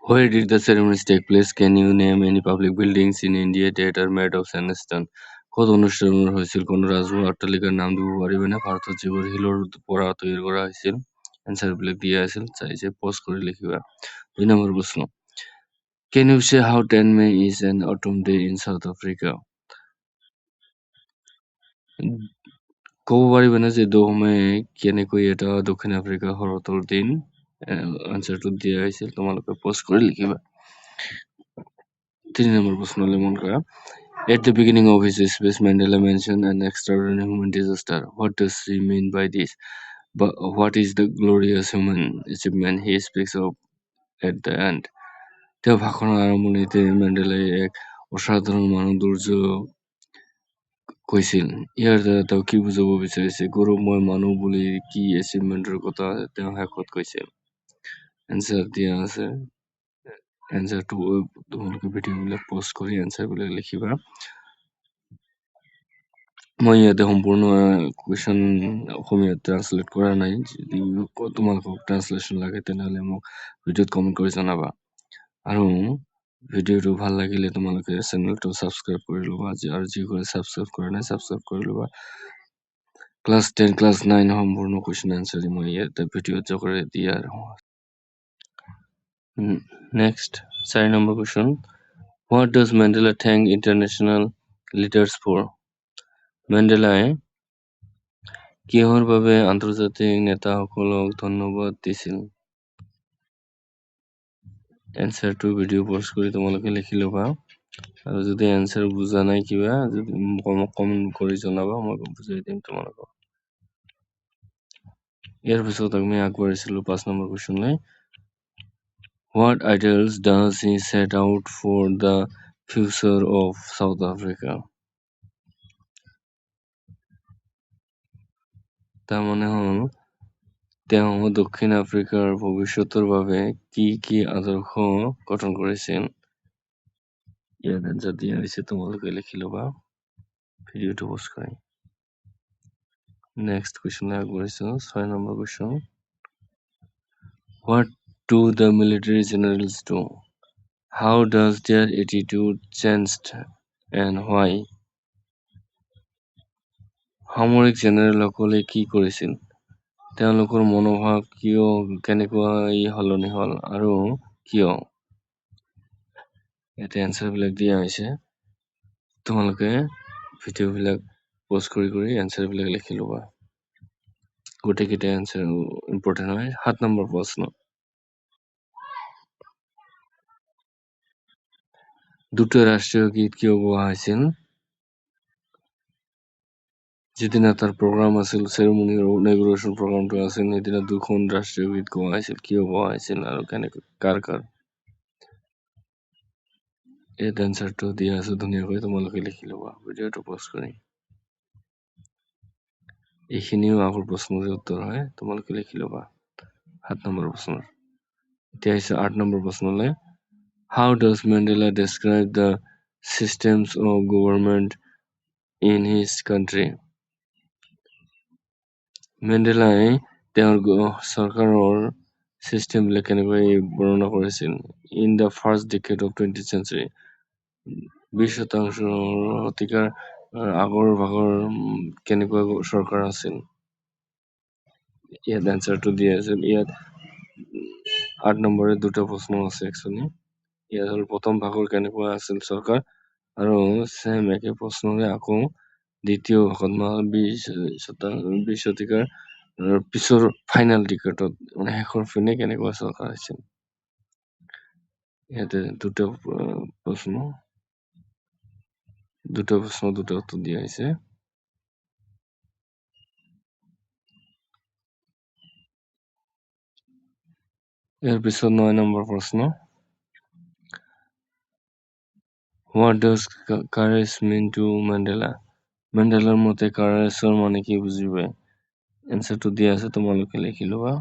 Where did the ceremonies take place? Can you name any public buildings in India that are made of sandstone? কত অনুষ্ঠান হয়েছিল? কোন রাজভবন অট্টালিকার নাম দিব পারিবে না? ভারতের যেগুলো হিলোর পড়া তৈরি করা হয়েছিল অ্যান্সার বিলাক দিয়া আছিল চাইছে পোস্ট করে লিখিবা 2 নম্বর প্রশ্ন Can you say how 10 May is an autumn day in South Africa? ক'ব পাৰিবা নে যে 2 মে কেনেকৈ এটা দক্ষিণ আফ্ৰিকাৰ শৰতৰ দিন আনসাৰটো দিয়া হৈছিল তোমালোকে পোস্ট কৰি লিখিবা 3 নম্বৰ প্ৰশ্নলৈ মন কৰা At the beginning of his speech, Mandela mentioned an extraordinary human disaster. What does he mean by this? But what is the glorious human achievement he speaks of at the end? তেওঁ ভাষণৰ আৰম্ভণিতে মেণ্ডেলাই এক অসাধাৰণ মানৱ দুৰ্যোগ কৈছিল ইয়াৰ দ্বাৰা তেওঁ কি বুজাব বিচাৰিছে গৌৰৱময় মানুহ বুলি কি এচিভমেণ্টৰ কথা তেওঁ শেষত কৈছে এনচাৰ দিয়া আছে এনচাৰটো তোমালোকে ভিডিঅ'বিলাক পষ্ট কৰি এনচাৰবিলাক লিখিবা মই ইয়াতে সম্পূৰ্ণ কুৱেশ্যন অসমীয়াত ট্ৰান্সলেট কৰা নাই যদি তোমালোকক ট্ৰান্সলেশ্যন লাগে তেনেহ'লে মোক ভিডিঅ'ত কমেণ্ট কৰি জনাবা আৰু ভিডিঅ'টো ভাল লাগিলে তোমালোকে চেনেলটো ছাবস্ক্ৰাইব কৰি ল'বা আৰু যিসকলে ছাবস্ক্ৰাইব কৰা নাই ছাবস্ক্ৰাইব কৰি ল'বা ক্লাছ 10 ক্লাছ 9 সম্পূৰ্ণ কুৱেশ্যন আনচাৰ মই ইয়াতে ভিডিঅ'ত জগৰে দিয়া next 4 number question what does Mandela think international leaders for মেণ্ডেলাই কিহৰ বাবে আন্তৰ্জাতিক নেতাসকলক ধন্যবাদ দিছিল এনচাৰটো ভিডিঅ' পষ্ট কৰি তোমালোকে লিখি ল'বা আৰু যদি এনচাৰ বুজা নাই কিবা যদি কমেণ্ট কৰি জনাবা মই বুজাই দিম তোমালোকক ইয়াৰ পিছত আমি আগবাঢ়িছিলোঁ 5 number কুৱেশ্যনলৈ What ideals does he set out for the future of South Africa? তাৰ মানে হ'ল তেওঁ দক্ষিণ আফ্ৰিকাৰ ভৱিষ্যতৰ বাবে কি আদৰ্শ গঠন কৰিছিল ইয়াত এনচাৰ দিয়া হৈছে তোমালোকে লিখি ল'বা ভিডিঅ'টো পষ্ট কৰি নেক্সট কুৱেশ্যনলৈ আগবাঢ়িছোঁ 6 number question What do the military generals do? How does their attitude changed and why? সামৰিক জেনেৰেলসকলে কি কৰিছিল তেওঁলোকৰ মনোভাৱ কেনেকৈ সলনি হ'ল আৰু কিয় ইয়াতে এনচাৰবিলাক দিয়া হৈছে তোমালোকে ভিডিঅ'বিলাক পষ্ট কৰি এনচাৰবিলাক লিখি ল'বা গোটেইকেইটা এনচাৰ ইম্পৰ্টেণ্ট হয় 7 নম্বৰ প্ৰশ্ন দুটা ৰাষ্ট্ৰীয় গীত কিয় গোৱা হৈছিল যিদিনা তাৰ প্ৰগ্ৰাম আছিল চেৰেমনি ইনগ্ৰেশ্যন প্ৰগ্ৰামটো আছিল সেইদিনা দুখন ৰাষ্ট্ৰীয় গীত গোৱা হৈছিল কিয় গোৱা হৈছিল আৰু কেনেকৈ কাৰ ইয়াত এনচাৰটো দিয়া আছে ধুনীয়াকৈ তোমালোকে লিখি ল'বা ভিডিঅ'টো পষ্ট কৰি এইখিনিও আগৰ প্ৰশ্নৰ উত্তৰ হয় তোমালোকে লিখি ল'বা 7 নম্বৰ প্ৰশ্নৰ এতিয়া আহিছে 8 number প্ৰশ্নলৈ How does Mandela describe the systems of government in his country? মেণ্ডেলাই তেওঁৰ চৰকাৰৰ চিষ্টেমবিলাক কেনেকৈ বৰ্ণনা কৰিছিল in the first decade of 20th century 20 শতিকাৰ আগৰ ভাগৰ কেনেকুৱা চৰকাৰ আছিল ইয়াত এনচাৰটো দিয়া আছিল ইয়াত 8 নম্বৰে দুটা প্ৰশ্ন আছে একচুৱেলি ইয়াত হ'ল প্ৰথম ভাগৰ কেনেকুৱা আছিল চৰকাৰ আৰু চেম একে প্ৰশ্নৰে আকৌ দ্বিতীয় ভাগত 20 শতিকাৰ পিছৰ ফাইনেল ডিকেটত মানে শেষৰ পিনে কেনেকুৱা চৰকাৰ আছিল ইয়াতে দুটা প্ৰশ্ন দুটা উত্তৰ দিয়া হৈছে ইয়াৰ পিছত 9 নম্বৰ প্ৰশ্ন What does courage mean to Mandela? মেণ্ডেলাৰ মতে কাৰেজৰ মানে কি বুজিবা এনচাৰটো দিয়া আছে তোমালোকে লিখি ল'বা